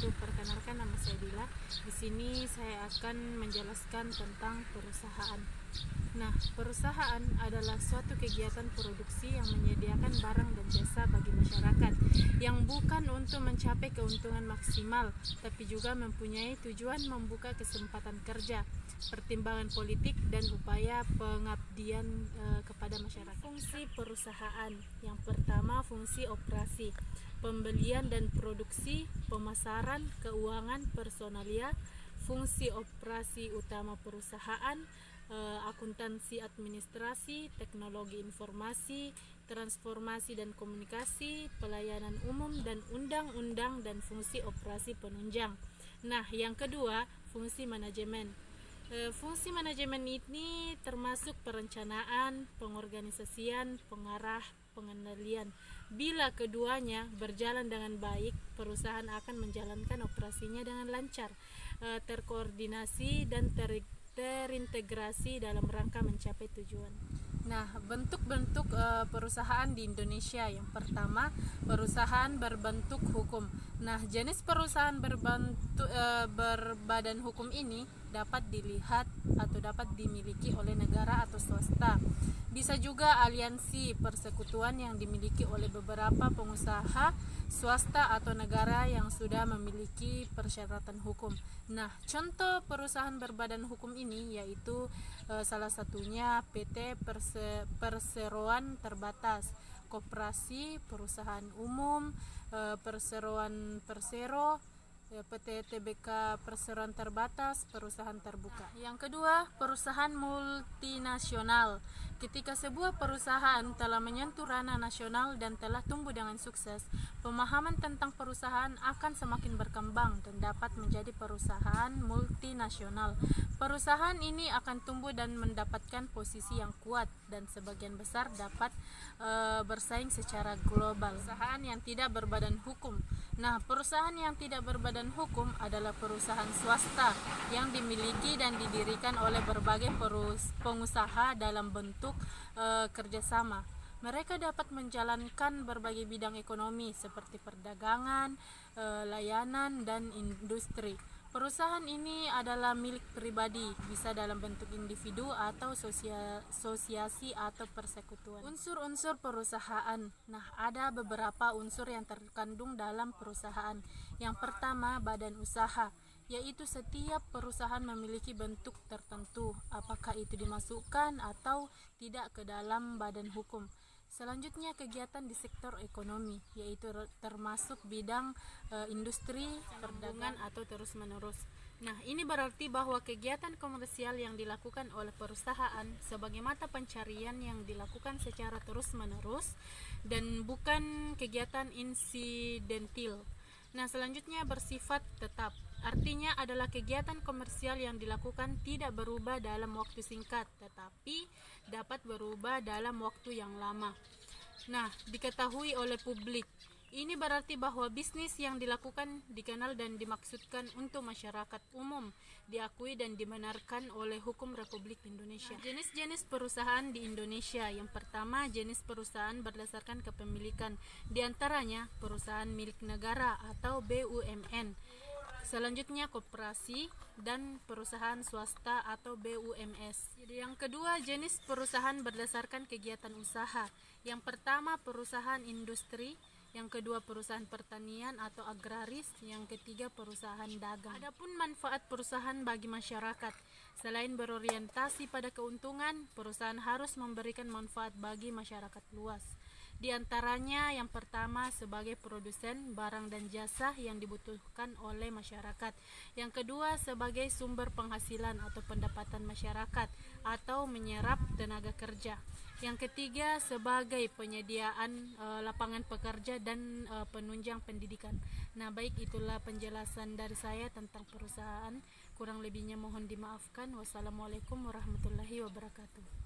wabarakatuh. Perkenalkan, nama saya Dila. Di sini saya akan menjelaskan tentang perusahaan. Nah, perusahaan adalah suatu kegiatan produksi yang menyediakan barang dan jasa bagi masyarakat yang bukan untuk mencapai keuntungan maksimal, tapi juga mempunyai tujuan membuka kesempatan kerja, pertimbangan politik, dan upaya pengabdian kepada masyarakat. Fungsi perusahaan yang pertama, fungsi operasi, pembelian dan produksi, pemasaran, keuangan, personalia. Fungsi operasi utama perusahaan, akuntansi, administrasi, teknologi informasi, transformasi dan komunikasi, pelayanan umum dan undang-undang, dan fungsi operasi penunjang. Nah, yang kedua, fungsi manajemen. Fungsi manajemen ini termasuk perencanaan, pengorganisasian, pengarah, pengendalian. Bila keduanya berjalan dengan baik, perusahaan akan menjalankan operasinya dengan lancar, terkoordinasi dan terintegrasi dalam rangka mencapai tujuan. Nah, bentuk-bentuk perusahaan di Indonesia. Yang pertama, perusahaan berbentuk hukum. Nah, jenis perusahaan berbadan hukum ini dapat dilihat atau dapat dimiliki oleh negara atau swasta. Bisa juga aliansi persekutuan yang dimiliki oleh beberapa pengusaha swasta atau negara yang sudah memiliki persyaratan hukum. Nah, contoh perusahaan berbadan hukum ini yaitu salah satunya PT Perseroan Terbatas, Koperasi, Perusahaan Umum, Perseroan Persero, PT TBK Perseroan Terbatas, perusahaan terbuka. Yang kedua, perusahaan multinasional. Ketika sebuah perusahaan telah menyentuh ranah nasional dan telah tumbuh dengan sukses, pemahaman tentang perusahaan akan semakin berkembang dan dapat menjadi perusahaan multinasional. Perusahaan ini akan tumbuh dan mendapatkan posisi yang kuat dan sebagian besar dapat bersaing secara global. Perusahaan yang tidak berbadan hukum. Nah, perusahaan yang tidak berbadan hukum adalah perusahaan swasta yang dimiliki dan didirikan oleh berbagai pengusaha dalam bentuk kerjasama. Mereka dapat menjalankan berbagai bidang ekonomi seperti perdagangan, layanan, dan industri. Perusahaan ini adalah milik pribadi, bisa dalam bentuk individu atau asosiasi atau persekutuan. Unsur-unsur perusahaan. Nah, ada beberapa unsur yang terkandung dalam perusahaan. Yang pertama, badan usaha, yaitu setiap perusahaan memiliki bentuk tertentu, apakah itu dimasukkan atau tidak ke dalam badan hukum. Selanjutnya, kegiatan di sektor ekonomi, yaitu termasuk bidang industri, perdagangan atau terus-menerus. Nah, ini berarti bahwa kegiatan komersial yang dilakukan oleh perusahaan sebagai mata pencarian yang dilakukan secara terus-menerus dan bukan kegiatan insidentil. Nah, selanjutnya bersifat tetap. Artinya adalah kegiatan komersial yang dilakukan tidak berubah dalam waktu singkat, tetapi dapat berubah dalam waktu yang lama. Nah, diketahui oleh publik. Ini berarti bahwa bisnis yang dilakukan dikenal dan dimaksudkan untuk masyarakat umum, diakui dan dibenarkan oleh hukum Republik Indonesia. Nah, jenis-jenis perusahaan di Indonesia. Yang pertama, jenis perusahaan berdasarkan kepemilikan. Di antaranya perusahaan milik negara atau BUMN. Selanjutnya koperasi dan perusahaan swasta atau BUMS. Yang kedua, jenis perusahaan berdasarkan kegiatan usaha. Yang pertama, perusahaan industri. Yang kedua, perusahaan pertanian atau agraris. Yang ketiga, perusahaan dagang. Adapun manfaat perusahaan bagi masyarakat. Selain berorientasi pada keuntungan, perusahaan harus memberikan manfaat bagi masyarakat luas. Di antaranya, yang pertama, sebagai produsen barang dan jasa yang dibutuhkan oleh masyarakat. Yang kedua, sebagai sumber penghasilan atau pendapatan masyarakat atau menyerap tenaga kerja. Yang ketiga, sebagai penyediaan lapangan pekerja dan penunjang pendidikan. Nah, baik, itulah penjelasan dari saya tentang perusahaan. Kurang lebihnya mohon dimaafkan. Wassalamualaikum warahmatullahi wabarakatuh.